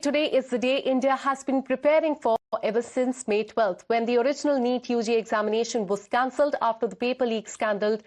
Today is the day India has been preparing for ever since May 12th, when the original NEET UG examination was cancelled after the paper leak scandal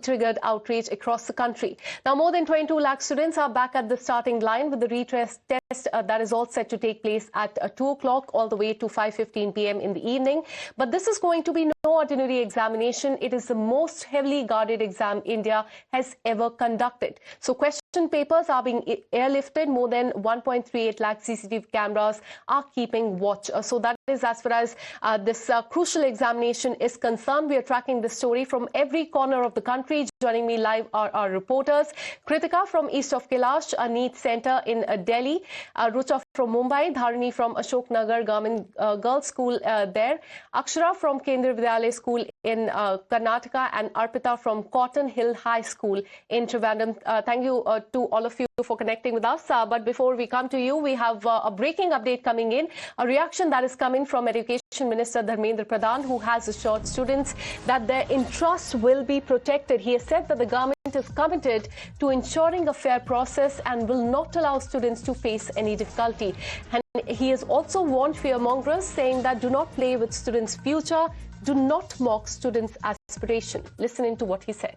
triggered outrage across the country. Now, more than 22 lakh students are back at the starting line with the retest test that is all set to take place at 2 o'clock all the way to 5:15 p.m. in the evening. But this is going to be no ordinary examination. It is the most heavily guarded exam India has ever conducted. So question papers are being airlifted. More than 1.38 lakh CCTV cameras are keeping watch. So that is as far as this crucial examination is concerned. We are tracking the story from every corner of the country. Joining me live are our reporters. Kritika from east of Kailash, a NEET center in Delhi. Rucha from Mumbai. Dharani from Ashok Nagar Government Girls School there. Akshara from Kendriya Vidyalaya School in Karnataka. And Arpita from Cotton Hill High School in Trivandrum. Thank you to all of you for connecting with us. But before we come to you, we have a breaking update coming in. A reaction that is coming from Education Minister Dharmendra Pradhan, who has assured students that their interests will be protected. He has said that the government is committed to ensuring a fair process and will not allow students to face any difficulty. And he has also warned fearmongers, saying that do not play with students' future, do not mock students' aspiration. Listen into what he said.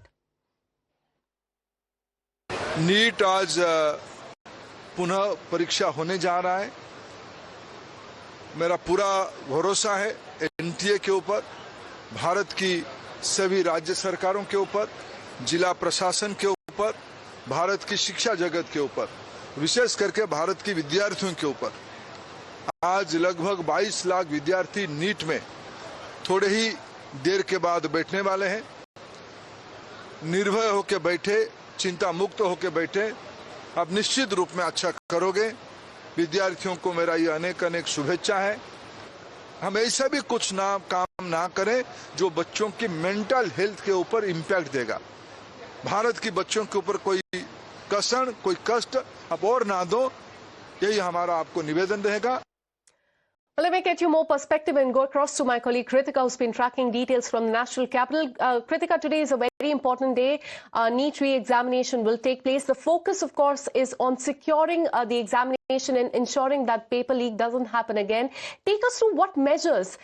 NEET आज पुनः परीक्षा होने जा रहा है। मेरा पूरा भरोसा है एनटीए के ऊपर, भारत की सभी राज्य सरकारों के ऊपर, जिला प्रशासन के ऊपर, भारत की शिक्षा जगत के ऊपर, विशेष करके भारत की विद्यार्थियों के ऊपर। आज लगभग 22 लाख विद्यार्थी नीट में थोड़े ही देर के बाद बैठने वाले हैं। निर्भय होकर बैठे, चिंता मुक्त होकर बैठे, आप निश्चित रूप में अच्छा करोगे। विद्यार्थियों को मेरा ये अनेक अनेक शुभेच्छा है। हम ऐसा भी कुछ काम ना करें जो बच्चों की मेंटल हेल्थ के ऊपर इम्पैक्ट देगा। भारत की बच्चों के ऊपर कोई कसर, कोई कष्ट आप और ना दो, यही हमारा आपको निवेदन रहेगा। Well, let me get you more perspective and go across to my colleague Kritika, who's been tracking details from the national capital. Kritika, today is a very important day. NEET re-examination will take place. The focus, of course, is on securing the examination and ensuring that paper leak doesn't happen again. Take us through what measures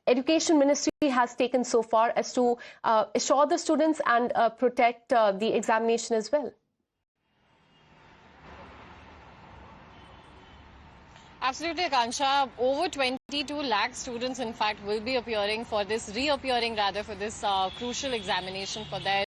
Education Ministry has taken so far as to assure the students and protect the examination as well. Absolutely, Akansha. Over 22 lakh students, in fact, will be appearing for this, reappearing rather, for this crucial examination for their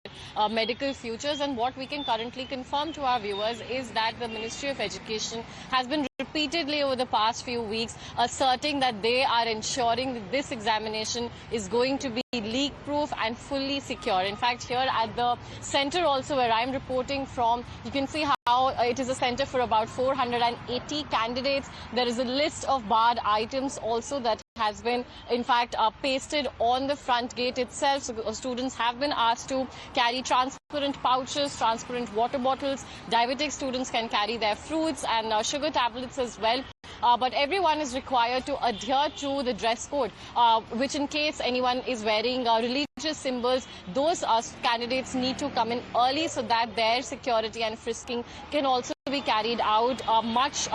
medical futures. And what we can currently confirm to our viewers is that the Ministry of Education has been repeatedly over the past few weeks asserting that they are ensuring that this examination is going to be leak-proof and fully secure. In fact, here at the center also where I'm reporting from, you can see how it is a center for about 480 candidates. There is a list of barred items also that has been, in fact, pasted on the front gate itself. So students have been asked to carry transparent pouches, transparent water bottles. Diabetic students can carry their fruits and sugar tablets as well. But everyone is required to adhere to the dress code, which in case anyone is wearing religious symbols, those candidates need to come in early so that their security and frisking can also be carried out much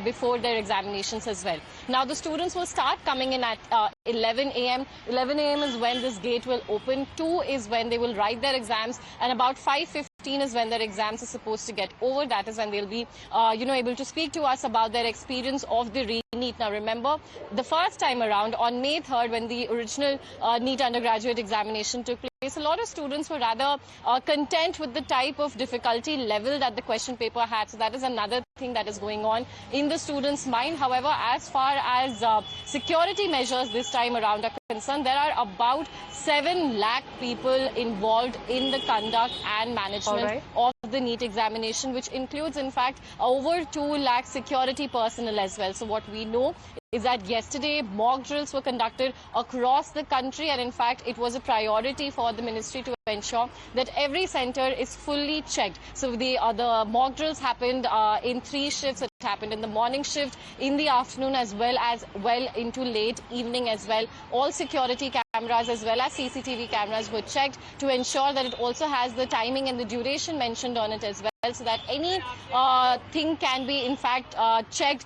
before their examinations as well. Now, the students will start coming in at 11 a.m. 11 a.m. is when this gate will open. 2 is when they will write their exams, and about 5:15 is when their exams are supposed to get over. That is when they'll be, able to speak to us about their experience of the NEET. Now, remember, the first time around on May 3rd, when the original NEET undergraduate examination took place, a lot of students were rather content with the type of difficulty level that the question paper had. So that is another thing that is going on in the students' mind. However, as far as security measures this time around are concerned, there are about 7 lakh people involved in the conduct and management of the NEET examination, which includes, in fact, over 2 lakh security personnel as well. So what we know is that yesterday mock drills were conducted across the country, and in fact it was a priority for the ministry to ensure that every center is fully checked. So the mock drills happened in 3 shifts. It happened in the morning shift, in the afternoon, as well into late evening as well. All security cameras as well as CCTV cameras were checked to ensure that it also has the timing and the duration mentioned on it as well, so that any thing can be in fact checked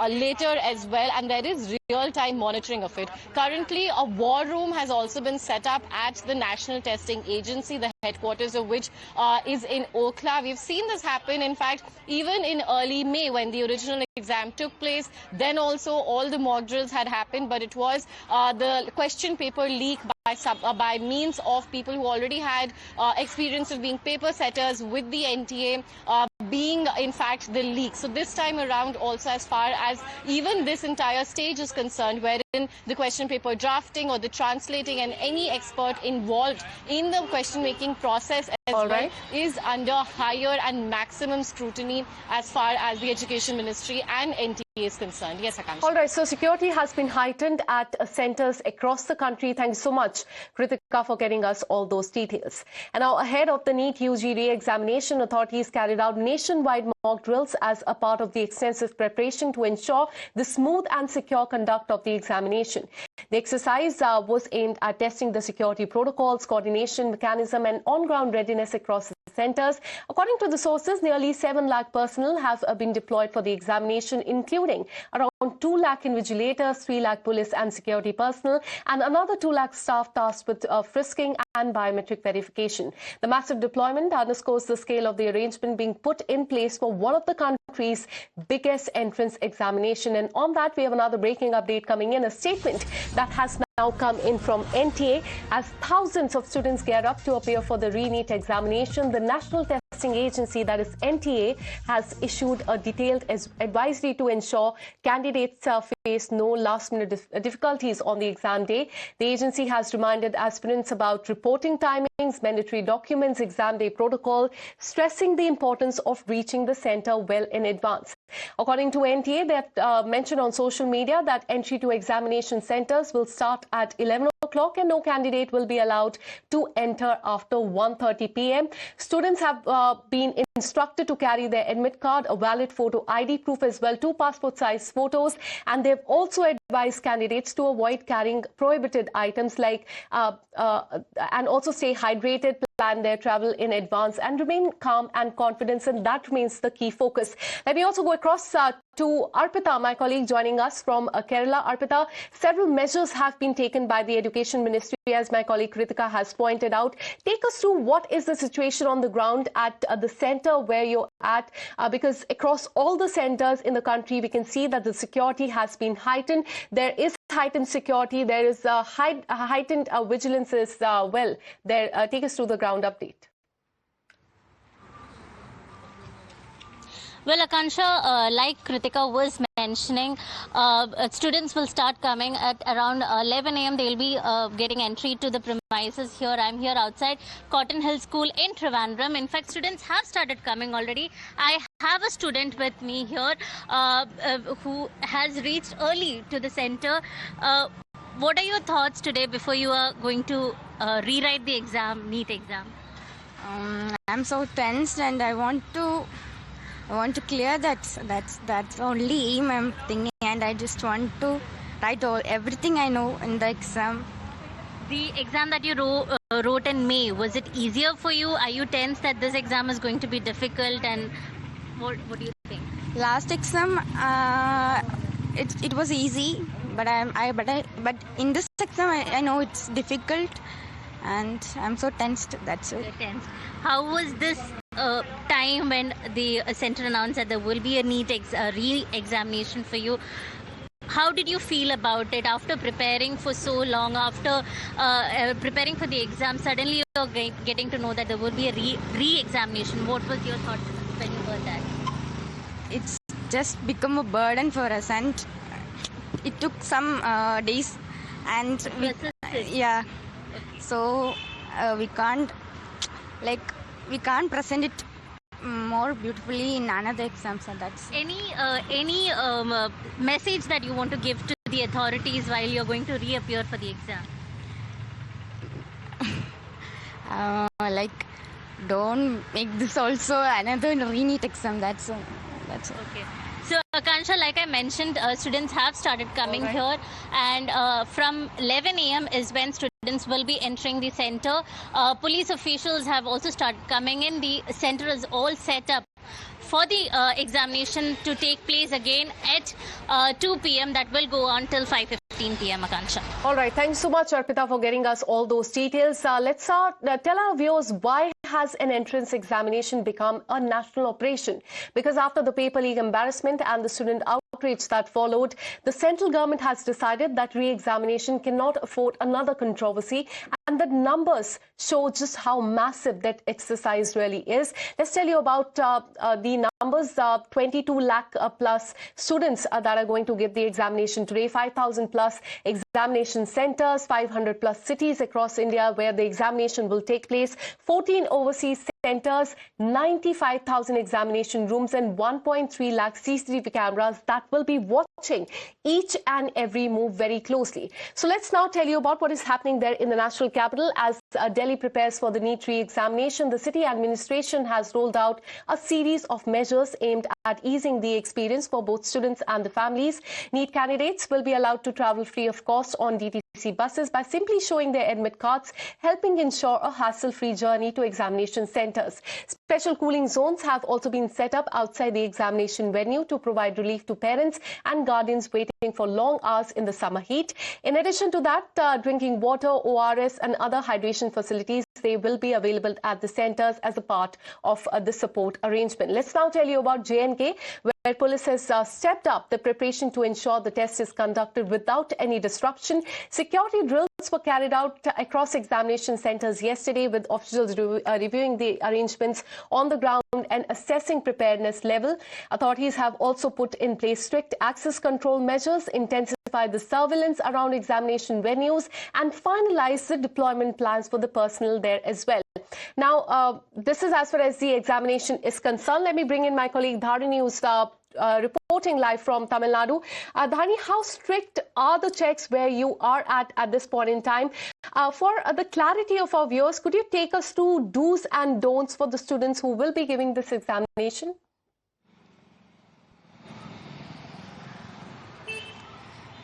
later as well, and there is real-time monitoring of it. Currently, a war room has also been set up at the National Testing Agency, the headquarters of which is in Okhla. We've seen this happen, in fact, even in early May when the original exam took place. Then also all the mock drills had happened, but it was the question paper leak by means of people who already had experience of being paper setters with the NTA being in fact the leak. So this time around also, as far as even this entire stage is concerned, wherein the question paper drafting or the translating and any expert involved in the question making process as well is under higher and maximum scrutiny as far as the Education Ministry and NTA is concerned. Yes, Akansha. All right, so security has been heightened at centers across the country. Thank you so much, Kritika, for getting us all those details. And now, ahead of the NEET UG re-examination, authorities carried out nationwide mock drills as a part of the extensive preparation to ensure the smooth and secure conduct of the examination. The exercise was aimed at testing the security protocols, coordination mechanism and on-ground readiness across the centers. According to the sources, nearly 7 lakh personnel have been deployed for the examination, including around 2 lakh invigilators, 3 lakh police and security personnel, and another 2 lakh staff tasked with frisking and biometric verification. The massive deployment underscores the scale of the arrangement being put in place for one of the country's biggest entrance examination. And on that, we have another breaking update coming in, a statement that has now come in from NTA. As thousands of students gear up to appear for the re-NEET examination, the National Testing Agency, that is NTA, has issued a detailed advisory to ensure candidates face no last-minute difficulties on the exam day. The agency has reminded aspirants about reporting timings, mandatory documents, exam day protocol, stressing the importance of reaching the center well in advance. According to NTA, they mentioned on social media that entry to examination centers will start at 11 o'clock and no candidate will be allowed to enter after 1:30 p.m. Students have been instructed to carry their admit card, a valid photo ID proof as well, 2 passport-size photos, and they've also advised candidates to avoid carrying prohibited items like and also stay hydrated, plan their travel in advance and remain calm and confident, and that remains the key focus. Let me also go across to Arpita, my colleague joining us from Kerala. Arpita, several measures have been taken by the Education Ministry, as my colleague Kritika has pointed out. Take us through what is the situation on the ground at the center where you're at, because across all the centers in the country, we can see that the security has been heightened. There is heightened security. There is heightened vigilance as well. Take us through the ground update. Well, Akansha, like Kritika was mentioning, students will start coming at around 11 a.m. They will be getting entry to the premises here. I'm here outside Cotton Hill School in Trivandrum. In fact, students have started coming already. I have a student with me here who has reached early to the center. What are your thoughts today before you are going to rewrite the exam, NEET exam? I'm so tensed and I want to clear that. That's the only aim I'm thinking, and I just want to write everything I know in the exam. The exam that you wrote in May, was it easier for you? Are you tense that this exam is going to be difficult, and what do you think? Last exam, it was easy, but in this exam I know it's difficult, and I'm so tensed. That's it. Tense. How was this time when the center announced that there will be a NEET re-examination for you? How did you feel about it after preparing for so long, after preparing for the exam? Suddenly you're getting to know that there will be a re-examination. What was your thought when you heard that? It's just become a burden for us, and it took some days, and so we can't present it more beautifully in another exam. So that's any message that you want to give to the authorities while you're going to reappear for the exam? Don't make this also another re-NEET exam. That's okay. So Akansha, Akansha, like I mentioned, students have started coming here, and from 11 a.m. is when students will be entering the center. Police officials have also started coming in. The center is all set up for the examination to take place again at 2 p.m. That will go on till 5:15 p.m. Akansha. All right. Thanks so much, Arpita, for getting us all those details. Let's tell our viewers, why has an entrance examination become a national operation? Because after the paper leak embarrassment and the student outrage that followed, the central government has decided that re-examination cannot afford another controversy, and the numbers show just how massive that exercise really is. Let's tell you about the numbers. 22 lakh plus students that are going to give the examination today. 5,000 plus examination centers, 500 plus cities across India where the examination will take place. 14 overseas centers, 95,000 examination rooms, and 1.3 lakh CCTV cameras that will be watching each and every move very closely. So let's now tell you about what is happening there in the national capital. As Delhi prepares for the NEET re-examination, the city administration has rolled out a series of measures aimed at easing the experience for both students and the families. NEET candidates will be allowed to travel free of cost on DTC buses by simply showing their admit cards, helping ensure a hassle-free journey to examination centers. Special cooling zones have also been set up outside the examination venue to provide relief to parents and guardians waiting for long hours in the summer heat. In addition to that, drinking water, ORS and other hydration facilities, they will be available at the centers as a part of the support arrangement. Let's now tell you about J&K, where police has stepped up the preparation to ensure the test is conducted without any disruption. Security drills were carried out across examination centers yesterday, with officials reviewing the arrangements on the ground and assessing preparedness level. Authorities have also put in place strict access control measures, intensified the surveillance around examination venues, and finalized the deployment plans for the personnel there as well. Now, this is as far as the examination is concerned. Let me bring in my colleague Dharini, who's reporting live from Tamil Nadu. Dharini, how strict are the checks where you are at this point in time? For the clarity of our viewers, could you take us through do's and don'ts for the students who will be giving this examination?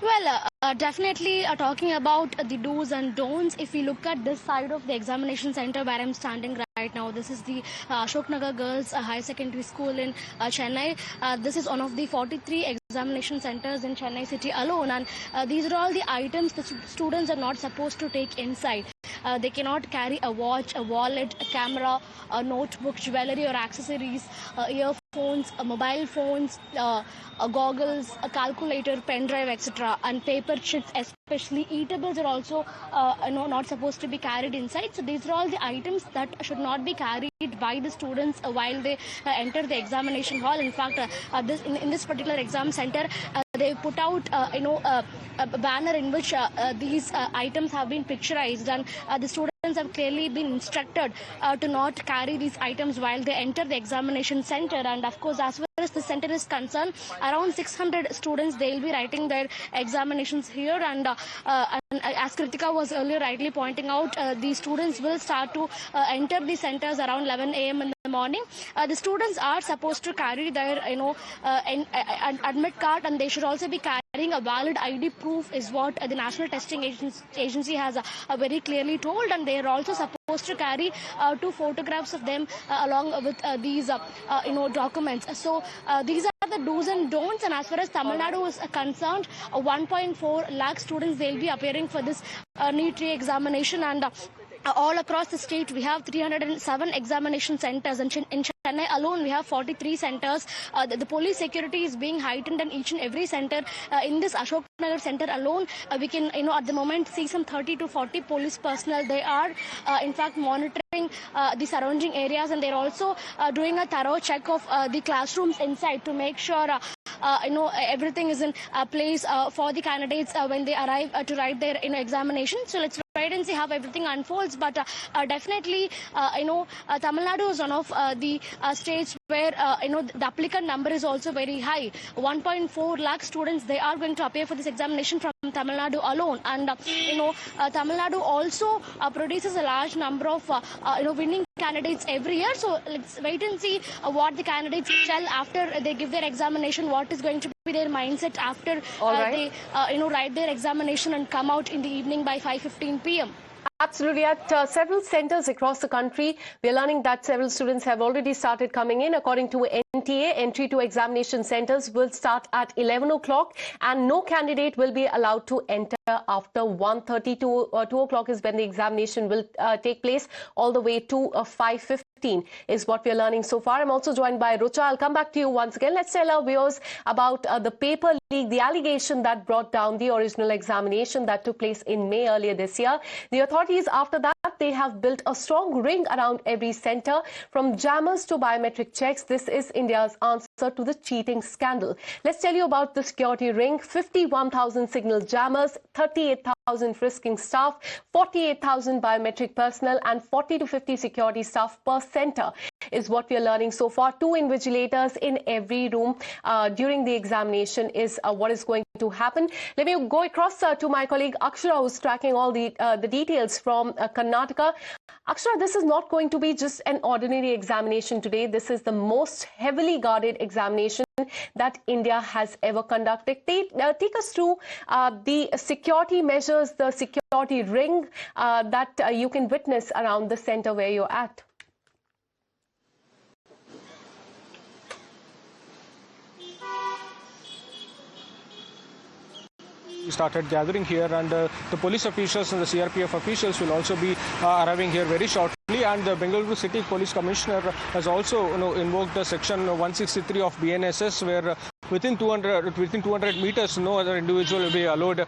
Well, definitely talking about the do's and don'ts. If we look at this side of the examination center where I'm standing right now, this is the Ashok Nagar Girls High Secondary School in Chennai. This is one of the 43 examination centers in Chennai city alone, and these are all the items the students are not supposed to take inside. They cannot carry a watch, a wallet, a camera, a notebook, jewelry or accessories, earphones, mobile phones, goggles, a calculator, pen drive, etc. And paper chips, especially eatables, are also not supposed to be carried inside. So these are all the items that should not be carried by the students while they enter the examination hall. In fact, in this particular exam center, they put out a banner in which these items have been picturized, and the students have clearly been instructed to not carry these items while they enter the examination center. And of course, as far as the center is concerned, around 600 students, they will be writing their examinations here, and as Kritika was earlier rightly pointing out, the students will start to enter the centers around 11 a.m. in the morning. The students are supposed to carry their admit card, and they should also be carrying a valid ID proof, is what the National Testing Agency has very clearly told, and they are also supposed to carry 2 photographs of them along with these documents. So these are the do's and don'ts. And as far as Tamil Nadu is concerned, 1.4 lakh students, they'll be appearing for this NEET re-examination, and all across the state we have 307 examination centers, and in Chennai alone we have 43 centers. The police security is being heightened in each and every center. In this Ashok Nagar center alone, we can at the moment see some 30 to 40 police personnel. They are in fact monitoring the surrounding areas, and they're also doing a thorough check of the classrooms inside to make sure everything is in place for the candidates when they arrive to write their examination. So let's wait and see how everything unfolds. But definitely, Tamil Nadu is one of the states where the applicant number is also very high. 1.4 lakh students, they are going to appear for this examination from Tamil Nadu alone, and Tamil Nadu also produces a large number of winning candidates every year. So let's wait and see what the candidates tell after they give their examination, what is going to be their mindset after they write their examination and come out in the evening by 5:15 p.m. Absolutely. At several centers across the country, we are learning that several students have already started coming in. According to NTA, entry to examination centers will start at 11 o'clock and no candidate will be allowed to enter after 1:30 to 2 o'clock is when the examination will take place, all the way to 5:15 is what we are learning so far. I'm also joined by Rucha. I'll come back to you once again. Let's tell our viewers about the paper leak, the allegation that brought down the original examination that took place in May earlier this year. The authorities, after that, they have built a strong ring around every center, from jammers to biometric checks. This is India's answer to the cheating scandal. Let's tell you about the security ring. 51,000 signal jammers, 38,000 frisking staff, 48,000 biometric personnel and 40 to 50 security staff per center is what we are learning so far. 2 invigilators in every room during the examination is what is going to happen. Let me go across to my colleague Akshara, who's tracking all the details from Karnataka. Akshara, this is not going to be just an ordinary examination today. This is the most heavily guarded examination that India has ever conducted. Take us through the security measures, the security ring that you can witness around the center where you're at. Started gathering here, and the police officials and the CRPF officials will also be arriving here very shortly. And the Bengaluru City Police Commissioner has also invoked the section 163 of BNSS, where within 200 meters no other individual will be allowed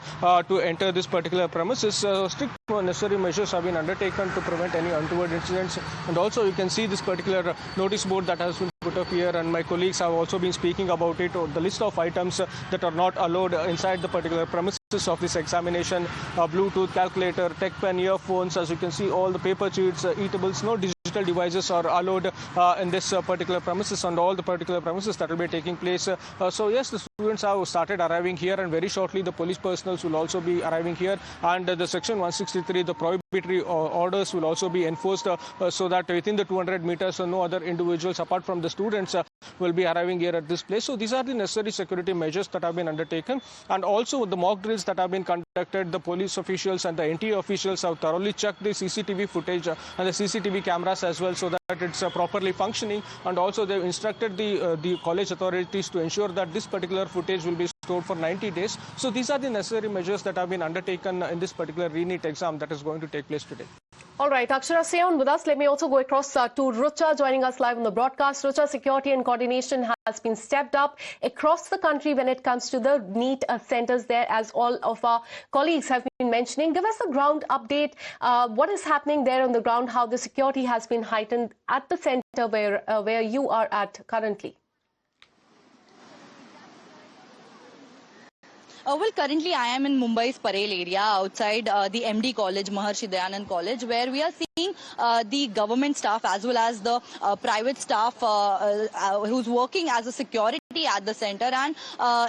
to enter this particular premises. Strict necessary measures have been undertaken to prevent any untoward incidents. And also you can see this particular notice board that has been put up here, and my colleagues have also been speaking about it, the list of items that are not allowed inside the particular premises of this examination: Bluetooth, calculator, tech pen, earphones. As you can see, all the paper sheets, eatables, no digital devices are allowed in this particular premises, and all the particular premises that will be taking place. So yes, the students have started arriving here, and very shortly the police personnel will also be arriving here, and the section 163, the prohibitory orders will also be enforced so that within the 200 meters no other individuals apart from the students will be arriving here at this place. So these are the necessary security measures that have been undertaken, and also the mock drills that have been conducted. The police officials and the NTA officials have thoroughly checked the CCTV footage and the CCTV cameras as well, so that it's properly functioning, and also they've instructed the college authorities to ensure that this particular footage will be stored for 90 days. So these are the necessary measures that have been undertaken in this particular re-NEET exam that is going to take place today. All right, Akshara, stay on with us. Let me also go across to Rucha, joining us live on the broadcast. Rucha, security and coordination has been stepped up across the country when it comes to the NEET centers there, as all of our colleagues have been mentioning. Give us a ground update. What is happening there on the ground, how the security has been heightened at the center where you are at currently? Well, currently I am in Mumbai's Parel area, outside the MD College, Maharshi Dayanand College, where we are seeing the government staff as well as the private staff who's working as a security at the center. And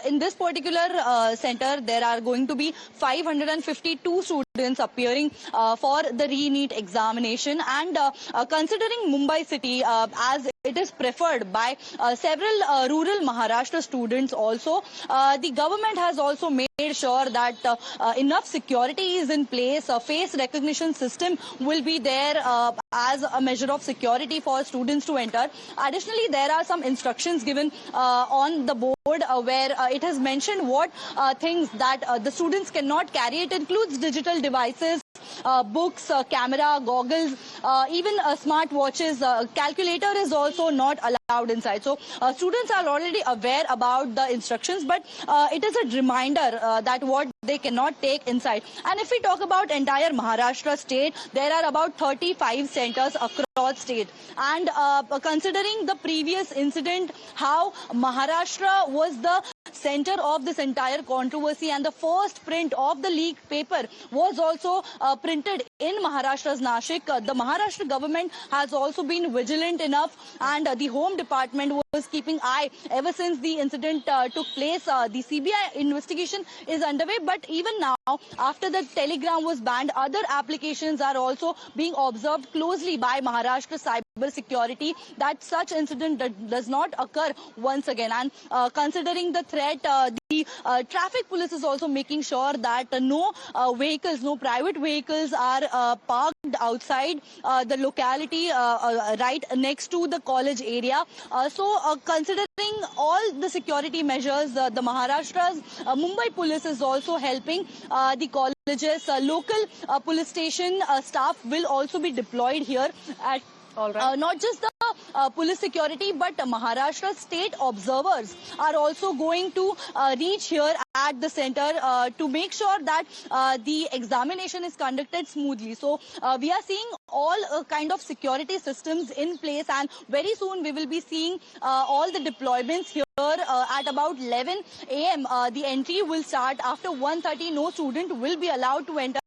in this particular center, there are going to be 552 students appearing for the re-NEET examination. And considering Mumbai city as it is preferred by several rural Maharashtra students also, the government has also made sure that enough security is in place. A face recognition system will be there as a measure of security for students to enter. Additionally, there are some instructions given on the board where it has mentioned what things that the students cannot carry. It includes digital devices, books, camera, goggles, even smart watches. Calculator is also not allowed inside. So students are already aware about the instructions, but it is a reminder that what they cannot take inside. And if we talk about entire Maharashtra state, there are about 35 centers across state. And considering the previous incident, how Maharashtra was the center of this entire controversy, and the first print of the leaked paper was also printed in Maharashtra's Nashik. The Maharashtra government has also been vigilant enough, and the Home Department was keeping eye ever since the incident took place. The CBI investigation is underway, but even now, after the Telegram was banned, other applications are also being observed closely by Maharashtra cyber security, that such incident does not occur once again. And considering the threat, the traffic police is also making sure that no vehicles, no private vehicles are parked outside the locality right next to the college area. So considering all the security measures, the Maharashtra's Mumbai police is also helping the colleges. Local police station staff will also be deployed here at All right. not just the police security, but Maharashtra state observers are also going to reach here at the center to make sure that the examination is conducted smoothly. So we are seeing all kind of security systems in place, and very soon we will be seeing all the deployments here. At about 11 a.m. The entry will start. After 1:30, no student will be allowed to enter.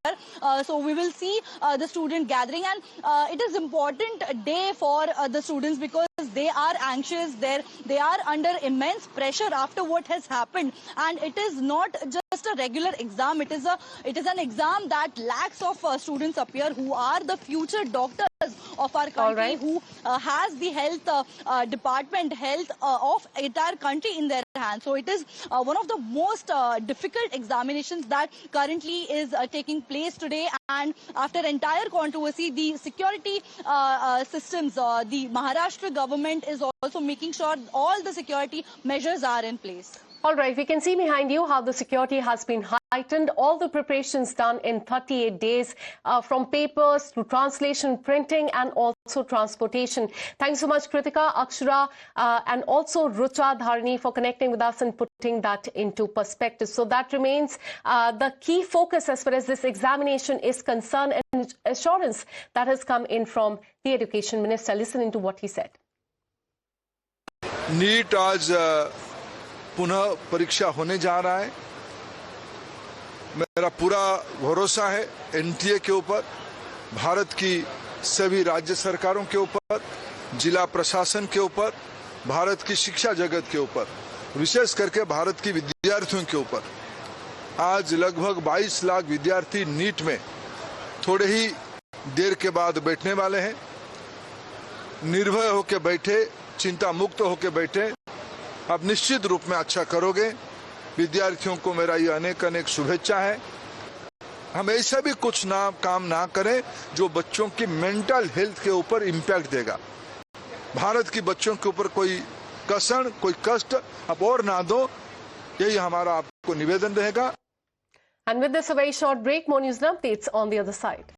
So we will see the student gathering, and it is important day for the students because they are anxious. They are under immense pressure after what has happened, and it is not just a regular exam. It is an exam that lakhs of students appear who are the future doctors of our country, who has the health department, health of entire country in their hands. So it is one of the most difficult examinations that currently is taking place today. And after entire controversy, the security systems, the Maharashtra government is also making sure all the security measures are in place. All right, we can see behind you how the security has been heightened. All the preparations done in 38 days, from papers to translation, printing, and also transportation. Thanks so much, Kritika, Akshara, and also Rucha Dharani for connecting with us and putting that into perspective. So that remains the key focus as far as this examination is concerned, and assurance that has come in from the Education Minister. Listening to what he said. NEET आज पुनः परीक्षा होने जा रहा है। मेरा पूरा भरोसा है एनटीए के ऊपर, भारत की सभी राज्य सरकारों के ऊपर, जिला प्रशासन के ऊपर, भारत की शिक्षा जगत के ऊपर, विशेष करके भारत की विद्यार्थियों के ऊपर। आज लगभग 22 लाख विद्यार्थी नीट में थोड़े ही देर के बाद बैठने वाले हैं। निर्भय होकर बैठे, चिंता मुक्त होकर बैठे, आप निश्चित रूप में अच्छा करोगे। विद्यार्थियों को मेरा ये अनेक अनेक शुभेच्छा है। हम ऐसा भी कुछ काम ना करें जो बच्चों की मेंटल हेल्थ के ऊपर इम्पैक्ट देगा। भारत की बच्चों के ऊपर कोई कसर, कोई कष्ट आप और ना दो, यही हमारा आपको निवेदन रहेगा। And with this, a very short break. More news and updates on the other side.